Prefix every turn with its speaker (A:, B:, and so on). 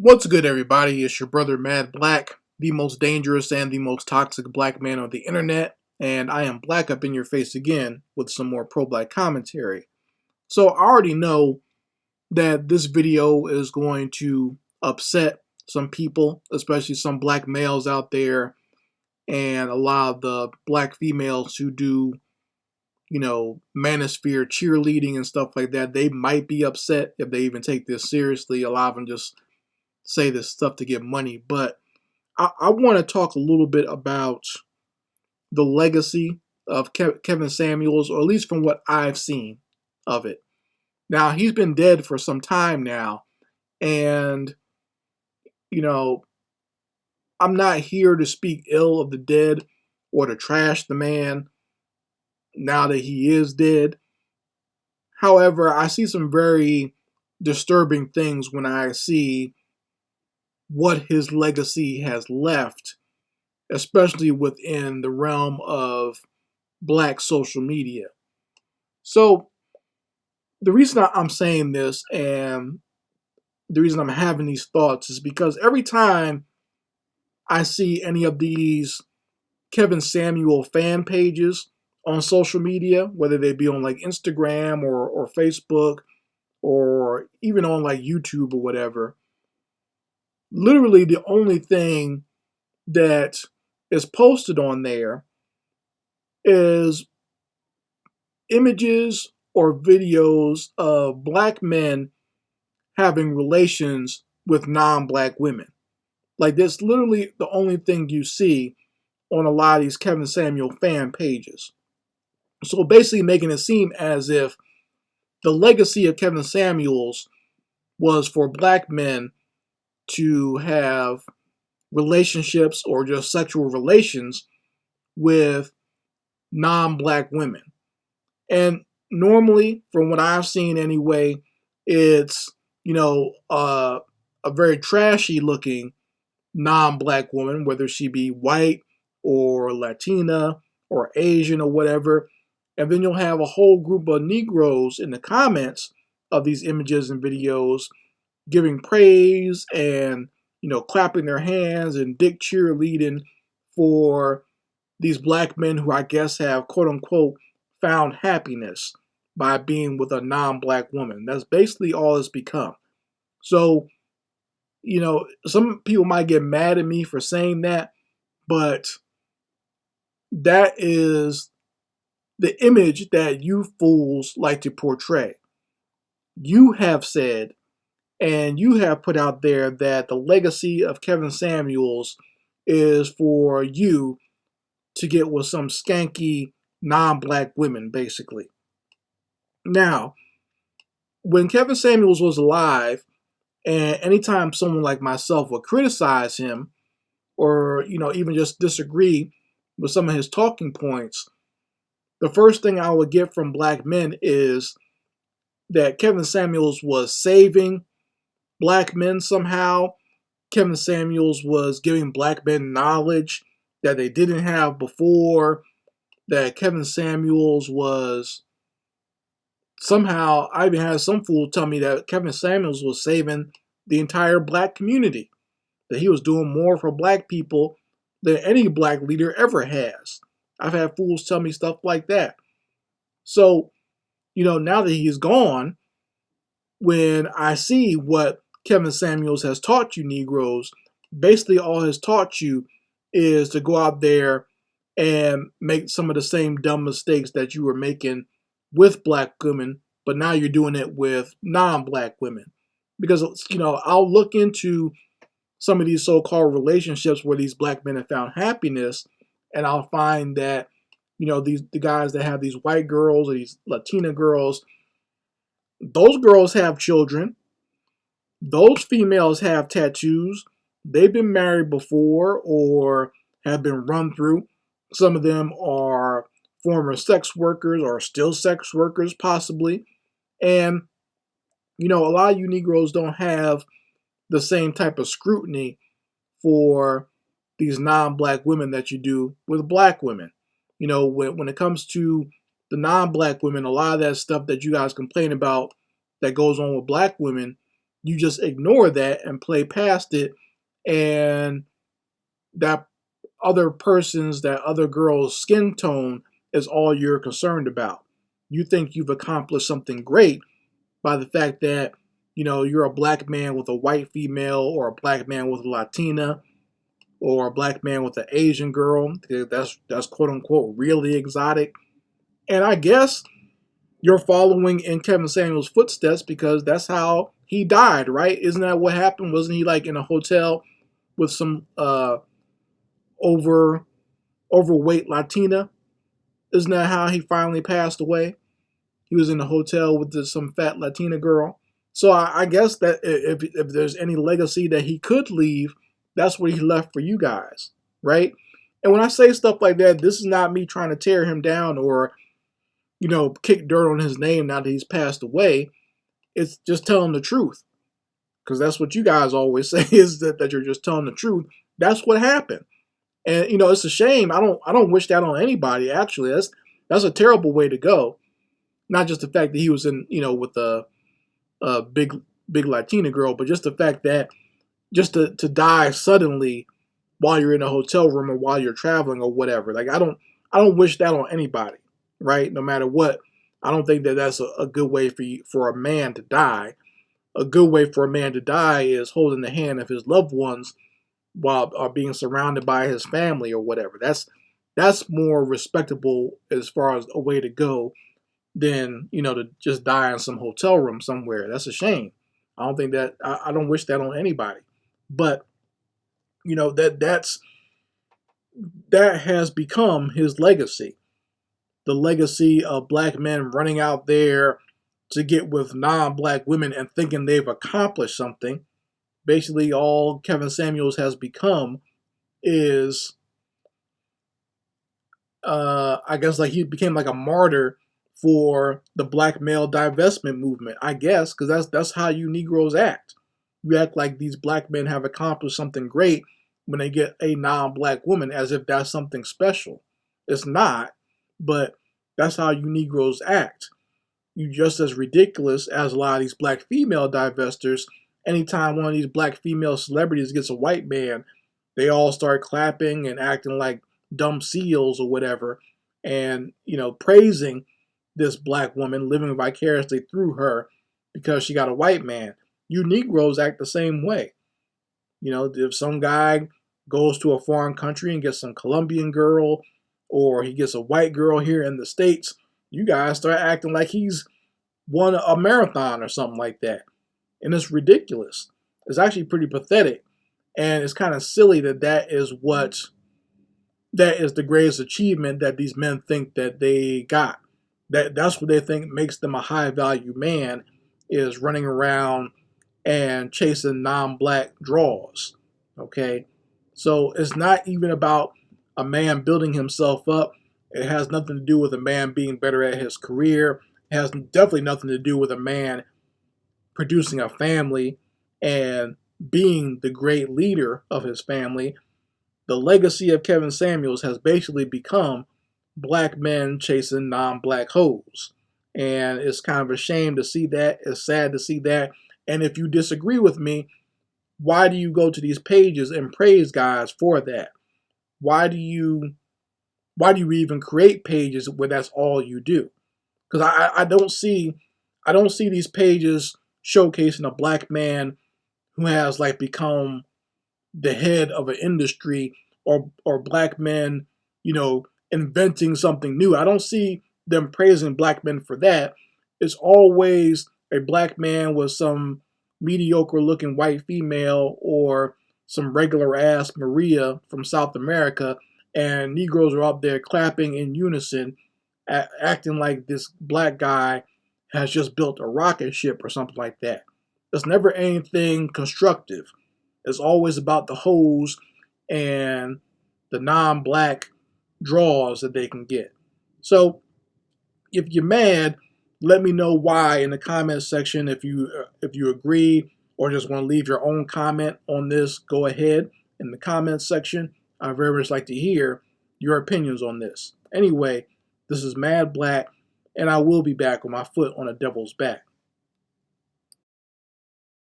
A: What's good, everybody? It's your brother Mad Black, the most dangerous and the most toxic black man on the internet, and I am black up in your face again with some more pro-black commentary. So I already know that this video is going to upset some people, especially some black males out there, and a lot of the black females who do, manosphere cheerleading and stuff like that. They might be upset if they even take this seriously. A lot of them just say this stuff to get money, but I want to talk a little bit about the legacy of Kevin Samuels, or at least from what I've seen of it. Now, he's been dead for some time now, and, you know, I'm not here to speak ill of the dead or to trash the man now that he is dead. However, I see some very disturbing things when I see what his legacy has left, especially within the realm of black social media. So the reason I'm saying this and the reason I'm having these thoughts is because every time I see any of these Kevin Samuel fan pages on social media, whether they be on like Instagram or Facebook or even on like YouTube or whatever, literally the only thing that is posted on there is images or videos of black men having relations with non-black women. Like, that's literally the only thing you see on a lot of these Kevin Samuel fan pages. So basically making it seem as if the legacy of Kevin Samuels was for black men to have relationships or just sexual relations with non-black women. And normally, from what I've seen anyway, it's, a very trashy looking non-black woman, whether she be white or Latina or Asian or whatever. And then you'll have a whole group of Negroes in the comments of these images and videos giving praise and, clapping their hands and dick cheerleading for these black men who I guess have quote unquote found happiness by being with a non-black woman. That's basically all it's become. So, some people might get mad at me for saying that, but that is the image that you fools like to portray. You have said and you have put out there that the legacy of Kevin Samuels is for you to get with some skanky non-black women, basically. Now, when Kevin Samuels was alive, and anytime someone like myself would criticize him or, even just disagree with some of his talking points, the first thing I would get from black men is that Kevin Samuels was saving black men somehow. Kevin Samuels was giving black men knowledge that they didn't have before. That Kevin Samuels was somehow, I even had some fool tell me that Kevin Samuels was saving the entire black community. That he was doing more for black people than any black leader ever has. I've had fools tell me stuff like that. So, now that he's gone, when I see what Kevin Samuels has taught you Negroes, basically all he's taught you is to go out there and make some of the same dumb mistakes that you were making with black women, but now you're doing it with non-black women. Because, I'll look into some of these so-called relationships where these black men have found happiness, and I'll find that, the guys that have these white girls or these Latina girls, those girls have children. Those females have tattoos. They've been married before or have been run through. Some of them are former sex workers or still sex workers, possibly. And, a lot of you Negroes don't have the same type of scrutiny for these non-black women that you do with black women. When it comes to the non-black women, a lot of that stuff that you guys complain about that goes on with black women, You just ignore that and play past it, and that that other girl's skin tone is all you're concerned about. You think you've accomplished something great by the fact that, you're a black man with a white female, or a black man with a Latina, or a black man with an Asian girl. That's quote unquote really exotic. And I guess you're following in Kevin Samuels' footsteps because that's how he died, right? Isn't that what happened? Wasn't he like in a hotel with some over overweight Latina? Isn't that how he finally passed away? He was in a hotel with some fat Latina girl. So I guess that if there's any legacy that he could leave, that's what he left for you guys, right? And when I say stuff like that, this is not me trying to tear him down or, kick dirt on his name now that he's passed away. It's just telling the truth. Because that's what you guys always say is that you're just telling the truth. That's what happened. And it's a shame. I don't wish that on anybody, actually. That's a terrible way to go. Not just the fact that he was in, with a big Latina girl, but just the fact that just to die suddenly while you're in a hotel room or while you're traveling or whatever. Like I don't wish that on anybody, right? No matter what. I don't think that that's a good way for a man to die. A good way for a man to die is holding the hand of his loved ones while being surrounded by his family or whatever. That's more respectable as far as a way to go than to just die in some hotel room somewhere. That's a shame. I don't think that I don't wish that on anybody. But that has become his legacy. The legacy of black men running out there to get with non-black women and thinking they've accomplished something. Basically, all Kevin Samuels has become is, I guess, like he became like a martyr for the black male divestment movement. I guess because that's how you Negroes act. You act like these black men have accomplished something great when they get a non-black woman, as if that's something special. It's not, but that's how you Negroes act. You just as ridiculous as a lot of these black female divestors. Anytime one of these black female celebrities gets a white man, they all start clapping and acting like dumb seals or whatever, and praising this black woman, living vicariously through her because she got a white man. You Negroes act the same way. If some guy goes to a foreign country and gets some Colombian girl, or he gets a white girl here in the States, you guys start acting like he's won a marathon or something like that. And it's ridiculous. It's actually pretty pathetic. And it's kind of silly that is the greatest achievement that these men think that they got. That's what they think makes them a high value man, is running around and chasing non-black draws. Okay? So it's not even about a man building himself up. It has nothing to do with a man being better at his career. It has definitely nothing to do with a man producing a family and being the great leader of his family. The legacy of Kevin Samuels has basically become black men chasing non-black hoes. And it's kind of a shame to see that. It's sad to see that. And if you disagree with me, why do you go to these pages and praise guys for that? Why do you even create pages where that's all you do? Because I don't see these pages showcasing a black man who has like become the head of an industry, or black men, inventing something new. I don't see them praising black men for that. It's always a black man with some mediocre looking white female or some regular ass Maria from South America, and Negroes are up there clapping in unison, acting like this black guy has just built a rocket ship or something like that. There's never anything constructive. It's always about the hoes and the non-black draws that they can get. So if you're mad, let me know why in the comment section. If you agree or just want to leave your own comment on this, go ahead in the comment section. I very much like to hear your opinions on this. Anyway, this is Mad Black, and I will be back with my foot on the devil's back.